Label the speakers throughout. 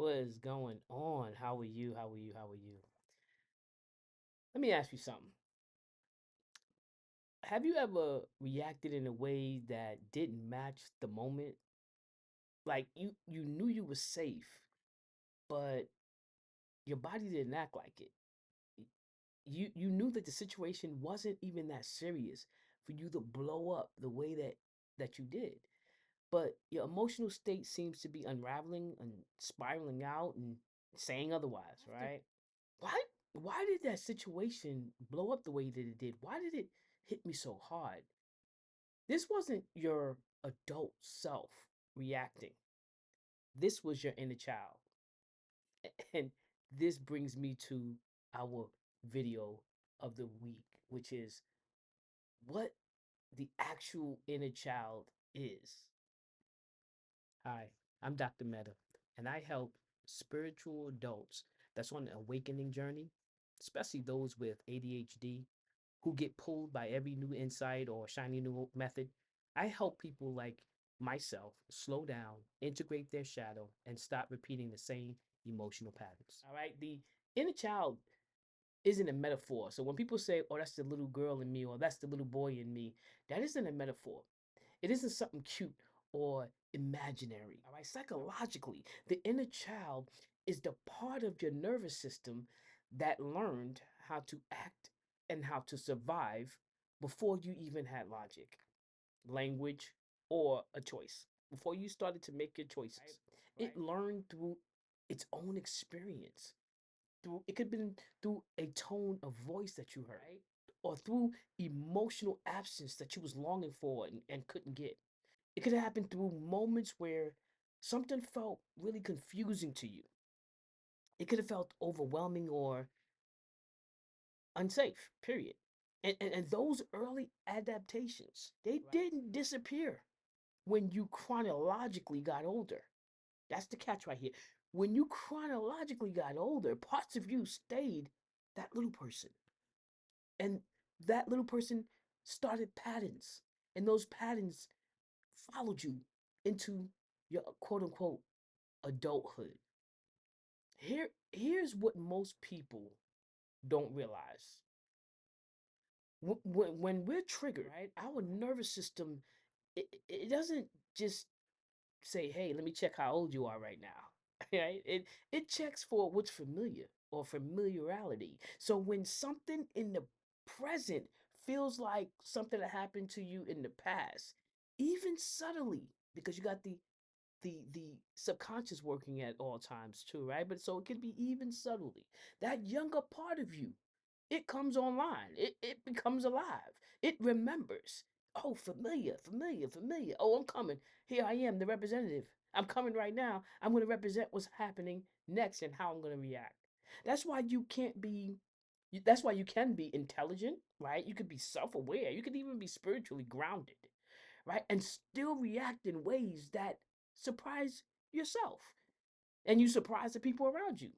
Speaker 1: What is going on? How are you? How are you? How are you? Let me ask you something. Have you ever reacted in a way that didn't match the moment? Like you knew you were safe, but your body didn't act like it. Y- you knew that the situation wasn't even that serious for you to blow up the way that you did. But your emotional state seems to be unraveling and spiraling out and saying otherwise, right? Why why did that situation blow up the way that it did? Why did it hit me so hard? This wasn't your adult self reacting. This was your inner child. And this brings me to our video of the week, which is what the actual inner child is. Hi, I'm Dr. Meta, and I help spiritual adults that's on an awakening journey, especially those with ADHD who get pulled by every new insight or shiny new method. I help people like myself slow down, integrate their shadow, and stop repeating the same emotional patterns. All right. The inner child isn't a metaphor. So when people say, oh, that's the little girl in me or that's the little boy in me, that isn't a metaphor. It isn't something cute or imaginary. All right. Psychologically, the inner child is the part of your nervous system that learned how to act and how to survive before you even had logic, language, or a choice. Before you started to make your choices, it learned through its own experience. Through it could have been through a tone of voice that you heard, right? Or through emotional absence that you was longing for and couldn't get. It could have happened through moments where something felt really confusing to you. It could have felt overwhelming or unsafe, period. And those early adaptations, they didn't disappear when you chronologically got older. That's the catch right here. When you chronologically got older, parts of you stayed that little person. And that little person started patterns. And those patterns followed you into your quote unquote adulthood. Here's what most people don't realize. When we're triggered, right, our nervous system, it doesn't just say, hey, let me check how old you are right now. Right? It checks for what's familiar or familiarity. So when something in the present feels like something that happened to you in the past, even subtly, because you got the subconscious working at all times too, right? But so it can be even subtly. That younger part of you, it comes online. It becomes alive. It remembers. Oh, familiar, familiar, familiar. Oh, I'm coming. Here I am, the representative. I'm coming right now. I'm going to represent what's happening next and how I'm going to react. That's why you can't be that's why you can be intelligent, right? You could be self-aware. You could even be spiritually grounded, right? And still react in ways that surprise yourself and you surprise the people around you.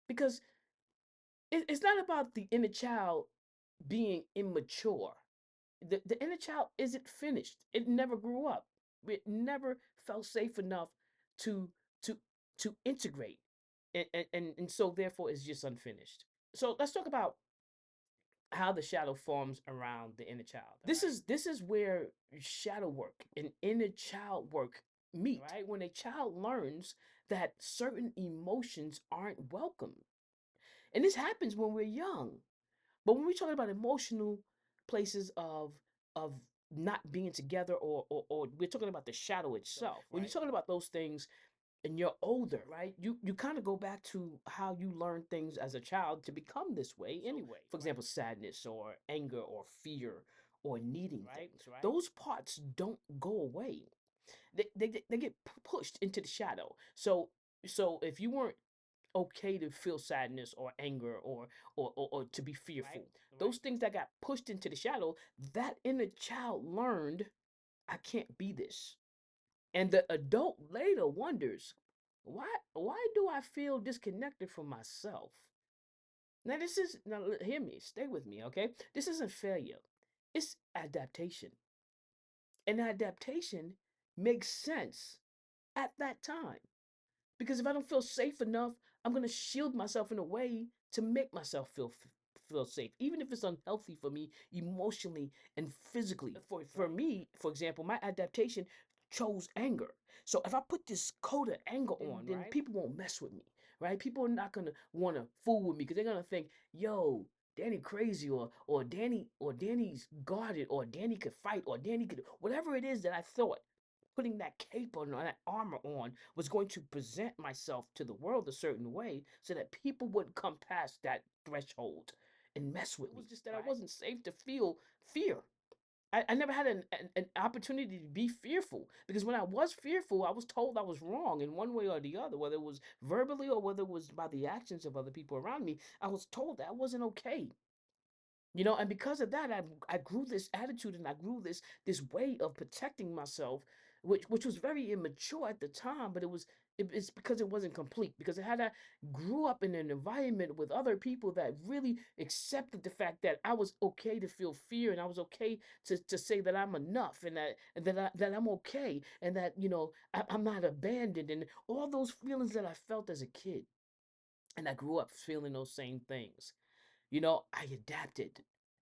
Speaker 1: Because it's not about the inner child being immature. The inner child isn't finished. It never grew up. It never felt safe enough to to to integrate. And so therefore it's just unfinished. So let's talk about how the shadow forms around the inner child. This is where shadow work and inner child work meet. Right? When a child learns that certain emotions aren't welcome. And this happens when we're young. But when we're talking about emotional places of not being together or we're talking about the shadow itself. When you're talking about those things and you're older, right? You kind of go back to how you learned things as a child to become this way anyway. For example, sadness or anger or fear or needing things. Those parts don't go away. They get pushed into the shadow. So if you weren't okay to feel sadness or anger or to be fearful, those things that got pushed into the shadow, that inner child learned I can't be this. And the adult later wonders, why do I feel disconnected from myself? Now hear me, stay with me, okay? This isn't failure. It's adaptation. And adaptation makes sense at that time. Because if I don't feel safe enough, I'm going to shield myself in a way to make myself feel safe, even if it's unhealthy for me emotionally and physically. For me, for example, my adaptation chose anger. So if I put this coat of anger on, then people won't mess with me, right? People are not gonna want to fool with me because they're gonna think, yo, Danny crazy, or Danny's guarded, or Danny could fight, or Danny could whatever it is that I thought putting that cape on or that armor on was going to present myself to the world a certain way so that people wouldn't come past that threshold and mess with me. It was just that I wasn't safe to feel fear. I never had an opportunity to be fearful because when I was fearful, I was told I was wrong in one way or the other, whether it was verbally or whether it was by the actions of other people around me. I was told that I wasn't okay. And because of that, I grew this attitude and I grew this way of protecting myself, which was very immature at the time, but it's because it wasn't complete. Because had I grew up in an environment with other people that really accepted the fact that I was okay to feel fear and I was okay to say that I'm enough and that I'm okay and that I'm not abandoned and all those feelings that I felt as a kid, and I grew up feeling those same things. I adapted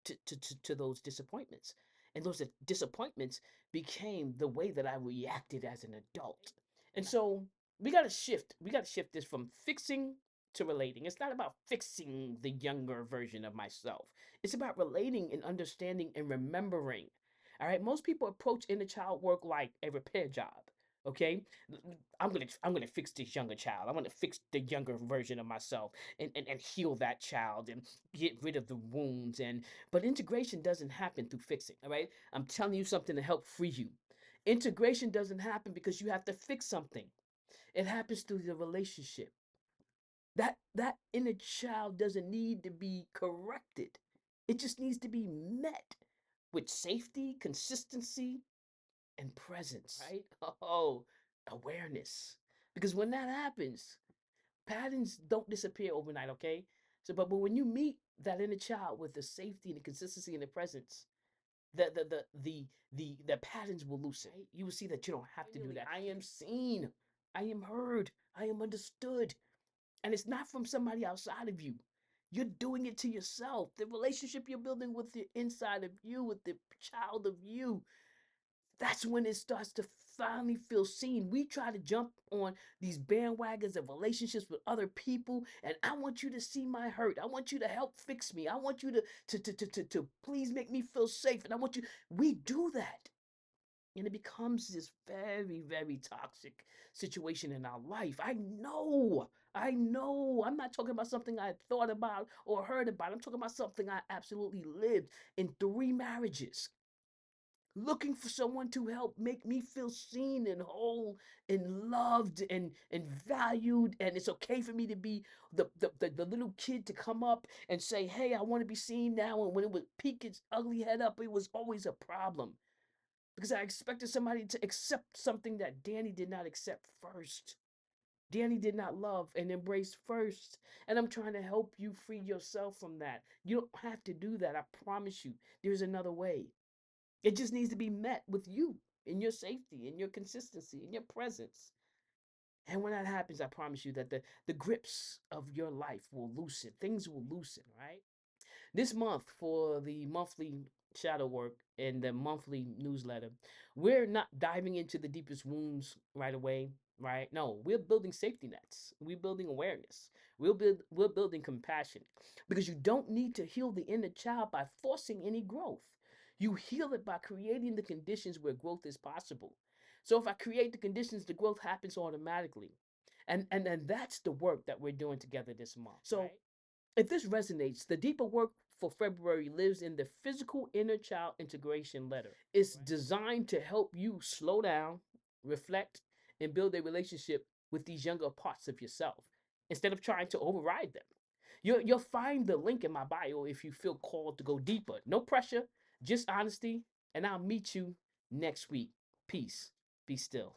Speaker 1: to those disappointments. And those disappointments became the way that I reacted as an adult. And so we got to shift. We got to shift this from fixing to relating. It's not about fixing the younger version of myself, it's about relating and understanding and remembering. All right. Most people approach inner child work like a repair job. Okay, I'm gonna fix this younger child. I'm gonna fix the younger version of myself and heal that child and get rid of the wounds. But integration doesn't happen through fixing. All right, I'm telling you something to help free you. Integration doesn't happen because you have to fix something. It happens through the relationship. That inner child doesn't need to be corrected. It just needs to be met with safety, consistency, and presence, right? Oh, awareness. Because when that happens, patterns don't disappear overnight, okay? But when you meet that inner child with the safety and the consistency and the presence, the patterns will loosen. Right? You will see that you don't have to do that. I am seen, I am heard, I am understood. And it's not from somebody outside of you. You're doing it to yourself. The relationship you're building with the inside of you, with the child of you, that's when it starts to finally feel seen. We try to jump on these bandwagons of relationships with other people, and I want you to see my hurt. I want you to help fix me. I want you to please make me feel safe. And I want you, we do that. And it becomes this very, very toxic situation in our life. I know. I know. I'm not talking about something I thought about or heard about. I'm talking about something I absolutely lived in 3 marriages, looking for someone to help make me feel seen and whole and loved and valued, and it's okay for me to be the little kid to come up and say, hey, I want to be seen now. And when it would peek its ugly head up, it was always a problem because I expected somebody to accept something that Danny did not accept first. Danny did not love and embrace first. And I'm trying to help you free yourself from that. You don't have to do that. I promise you, there's another way. It just needs to be met with you, in your safety, in your consistency, in your presence. And when that happens, I promise you that the grips of your life will loosen. Things will loosen, right? This month, for the monthly shadow work and the monthly newsletter, we're not diving into the deepest wounds right away, right? No, we're building safety nets. We're building awareness. We're building compassion, because you don't need to heal the inner child by forcing any growth. You heal it by creating the conditions where growth is possible. So if I create the conditions, the growth happens automatically. And that's the work that we're doing together this month. So, right? If this resonates, the deeper work for February lives in the physical inner child integration letter. It's designed to help you slow down, reflect, and build a relationship with these younger parts of yourself instead of trying to override them. You'll find the link in my bio if you feel called to go deeper. No pressure, just honesty, and I'll meet you next week. Peace. Be still.